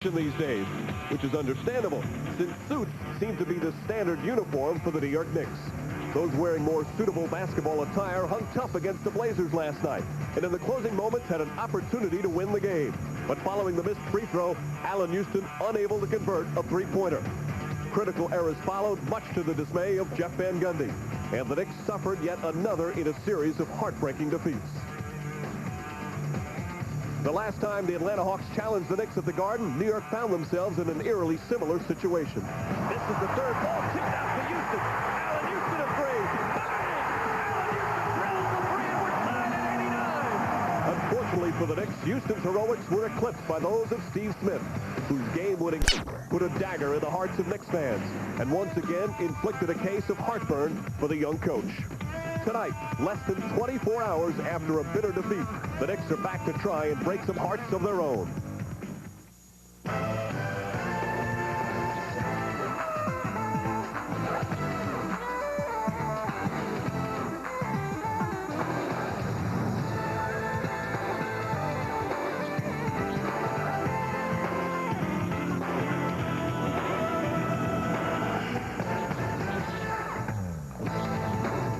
in these days, which is understandable since suits seem to be the standard uniform for the New York Knicks. Those wearing more suitable basketball attire hung tough against the Blazers last night, and in the closing moments had an opportunity to win the game. But following the missed free throw, Allen Houston unable to convert a three-pointer. Critical errors followed, much to the dismay of Jeff Van Gundy, and the Knicks suffered yet another in a series of heartbreaking defeats. The last time the Atlanta Hawks challenged the Knicks at the Garden, New York found themselves in an eerily similar situation. This is the third ball, kicked out to Houston. Allen Houston a three. Allen Houston drills the three, and we're tied at 89. Unfortunately for the Knicks, Houston's heroics were eclipsed by those of Steve Smith, whose game-winning put a dagger in the hearts of Knicks fans, and once again inflicted a case of heartburn for the young coach. Tonight, less than 24 hours after a bitter defeat, the Knicks are back to try and break some hearts of their own.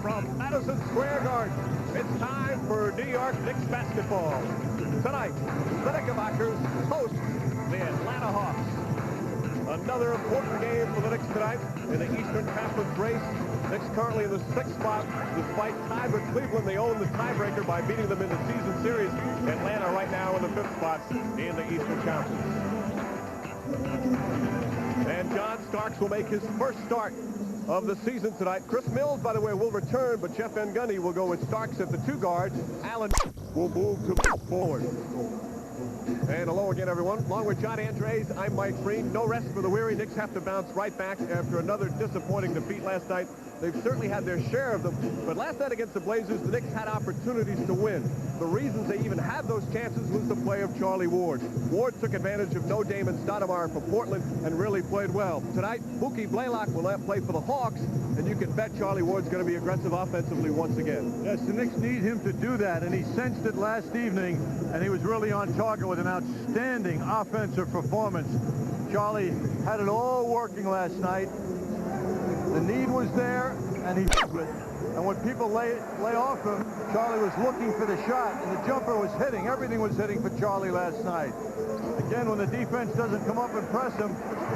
From Madison Square Garden, it's time for New York Knicks basketball. Tonight, the Knickerbockers host the Atlanta Hawks. Another important game for the Knicks tonight in the Eastern Conference race. Knicks currently in the 6th spot, despite tied with Cleveland. They own the tiebreaker by beating them in the season series. Atlanta right now in the 5th spot in the Eastern Conference. And John Starks will make his first start of the season tonight. Chris Mills, by the way, will return, but Jeff Van Gundy will go with Starks at the 2 guards. Allen will move to forward. And hello again, everyone. Along with John Andres, I'm Mike Green. No rest for the weary. Knicks have to bounce right back after another disappointing defeat last night. They've certainly had their share of them, but last night against the Blazers, the Knicks had opportunities to win. The reasons they even had those chances was the play of Charlie Ward. Ward took advantage of no Damon Stoudemire for Portland and really played well. Tonight, Mookie Blaylock will not play for the Hawks, and you can bet Charlie Ward's going to be aggressive offensively once again. Yes, the Knicks need him to do that, and he sensed it last evening, and he was really on target with an outstanding offensive performance. Charlie had it all working last night. The need was there, and he did it. And when people lay off him, Charlie was looking for the shot, and the jumper was hitting. Everything was hitting for Charlie last night. Again, when the defense doesn't come up and press him,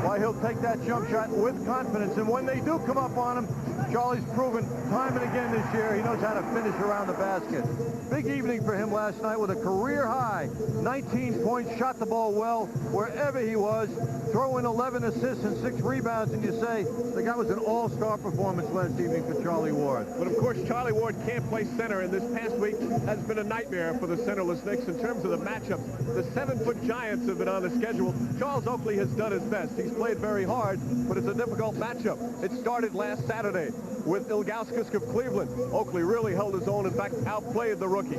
why, he'll take that jump shot with confidence. And when they do come up on him, Charlie's proven time and again this year he knows how to finish around the basket. Big evening for him last night with a career high 19 points, shot the ball well wherever he was, throw in 11 assists and 6 rebounds, and you say the guy was an all-star performance last evening for Charlie Ward. But of course, Charlie Ward can't play center, and this past week has been a nightmare for the centerless Knicks in terms of the matchups. The 7-foot giants have been on the schedule. Charles Oakley has done his best. He's played very hard, but it's a difficult matchup. It started last Saturday with Ilgauskas of Cleveland. Oakley really held his own, in fact, outplayed the rookie.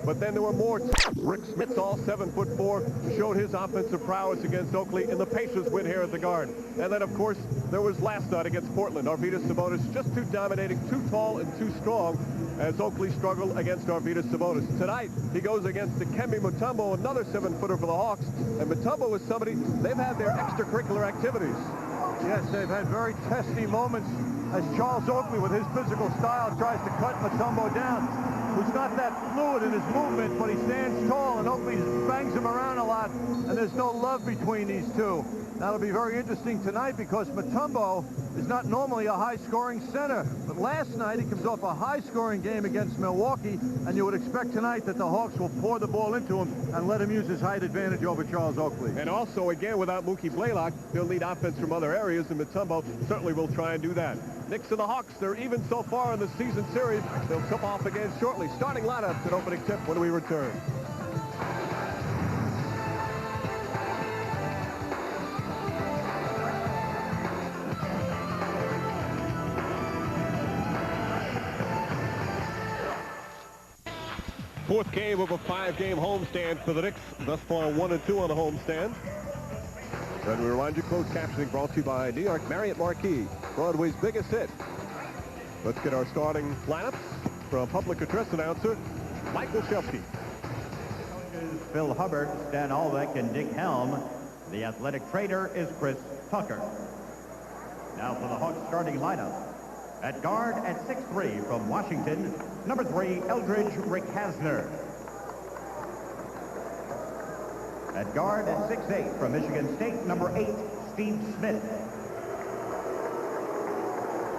But then there were more. Rick Smitsall, 7'4", showed his offensive prowess against Oakley in the Pacers win here at the Garden. And then, of course, there was last night against Portland. Arvydas Sabonis just too dominating, too tall and too strong as Oakley struggled against Arvydas Sabonis. Tonight, he goes against Dikembe Mutombo, another 7-footer for the Hawks. And Mutombo is somebody, they've had their extracurricular activities. Yes, they've had very testy moments as Charles Oakley, with his physical style, tries to cut Mutombo down, who's not that fluid in his movement, but he stands tall, and Oakley bangs him around a lot, and there's no love between these two. That'll be very interesting tonight because Mutombo is not normally a high-scoring center, but last night he comes off a high-scoring game against Milwaukee, and you would expect tonight that the Hawks will pour the ball into him and let him use his height advantage over Charles Oakley. And also, again, without Mookie Blaylock, they'll need offense from other areas, and Mutombo certainly will try and do that. Knicks and the Hawks, they're even so far in the season series. They'll tip off again shortly. Starting lineups at opening tip when we return. Fourth game of a 5-game homestand for the Knicks. Thus far, 1-2 on the homestand. And we remind you, closed captioning brought to you by New York Marriott Marquis, Broadway's biggest hit. Let's get our starting lineups from public address announcer Mike Olszewski. Phil Hubbard, Stan Albeck, and Dick Helm. The athletic trainer is Chris Tucker. Now for the Hawks starting lineup. At guard at 6'3" from Washington, number 3, Eldridge Rickasner. At guard at 6'8" from Michigan State, number 8, Steve Smith.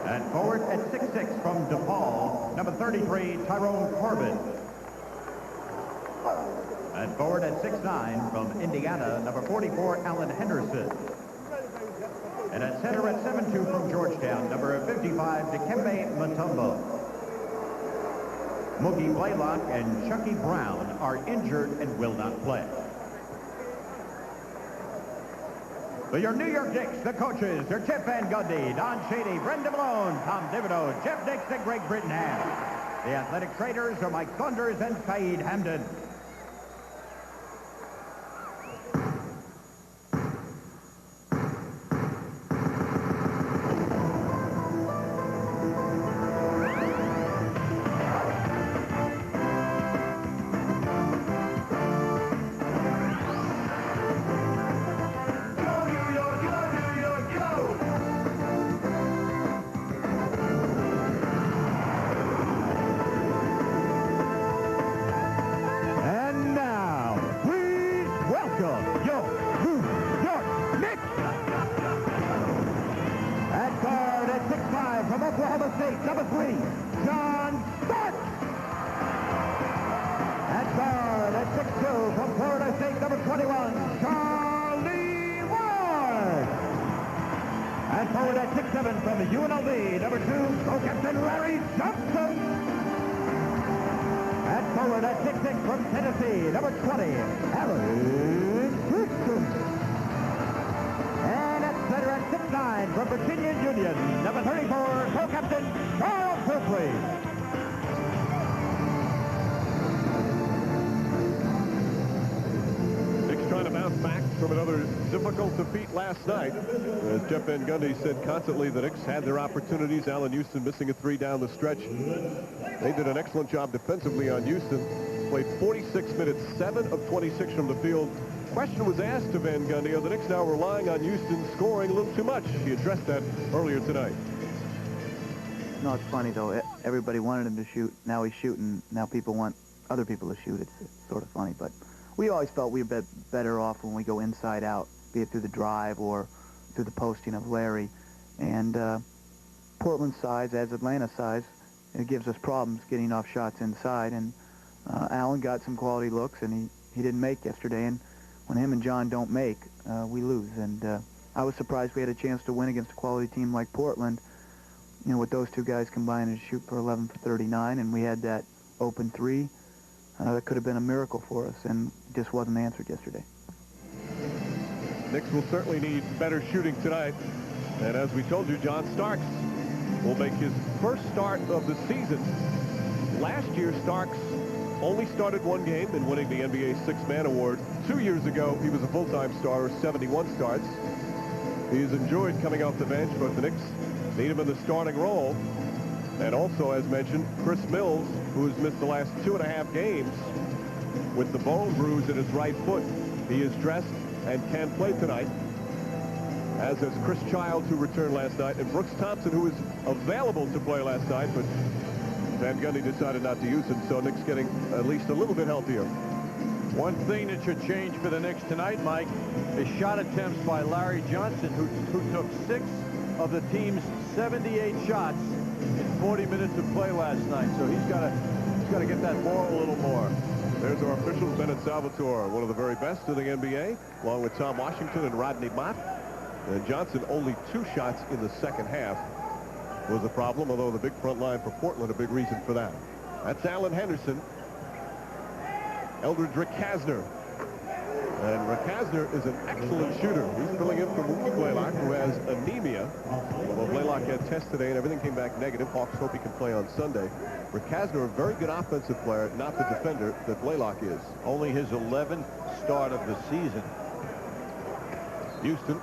At forward at 6'6" from DePaul, number 33, Tyrone Corbin. At forward at 6'9" from Indiana, number 44, Alan Henderson. And at center at 7'2" from Georgetown, number 55, Dikembe Mutombo. Mookie Blaylock and Chucky Brown are injured and will not play. For your New York Knicks, the coaches are Jeff Van Gundy, Don Shady, Brendan Malone, Tom Thibodeau, Jeff Dix, and Greg Brittenham. The athletic trainers are Mike Saunders and Saeed Hamdan. Defeat last night. As Jeff Van Gundy said constantly, the Knicks had their opportunities. Allen Houston missing a 3 down the stretch. They did an excellent job defensively on Houston. Played 46 minutes, 7 of 26 from the field. Question was asked to Van Gundy, are the Knicks now relying on Houston scoring a little too much? He addressed that earlier tonight. No, it's funny, though. Everybody wanted him to shoot. Now he's shooting. Now people want other people to shoot. It's sort of funny, but we always felt we were better off when we go inside out, be it through the drive or through the posting of Larry. And Portland's size, as Atlanta's size, it gives us problems getting off shots inside. And Allen got some quality looks, and he didn't make yesterday. And when him and John don't make, we lose. And I was surprised we had a chance to win against a quality team like Portland, you know, with those two guys combined to shoot for 11 for 39, and we had that open 3. That could have been a miracle for us, and just wasn't answered yesterday. Knicks will certainly need better shooting tonight. And as we told you, John Starks will make his first start of the season. Last year, Starks only started 1 game in winning the NBA Six-Man Award. 2 years ago, he was a full-time starter, 71 starts. He has enjoyed coming off the bench, but the Knicks need him in the starting role. And also, as mentioned, Chris Mills, who has missed the last 2.5 games with the bone bruise in his right foot. He is dressed and can play tonight, as is Chris Childs, who returned last night, and Brooks Thompson, who was available to play last night, but Van Gundy decided not to use him, so Knicks getting at least a little bit healthier. One thing that should change for the Knicks tonight, Mike, is shot attempts by Larry Johnson, who took 6 of the team's 78 shots in 40 minutes of play last night. So he's got to get that ball a little more. There's our official, Bennett Salvatore, one of the very best in the NBA, along with Tom Washington and Rodney Mott. And Johnson, only 2 shots in the second half was a problem, although the big front line for Portland, a big reason for that. That's Alan Henderson. Eldridge Rickasner. And Rickasner is an excellent shooter. He's filling in for Mookie Blaylock, who has anemia. Although Blaylock had tests today and everything came back negative, Hawks hope he can play on Sunday. Rickasner, a very good offensive player, not the defender that Blaylock is. Only his 11th start of the season. Houston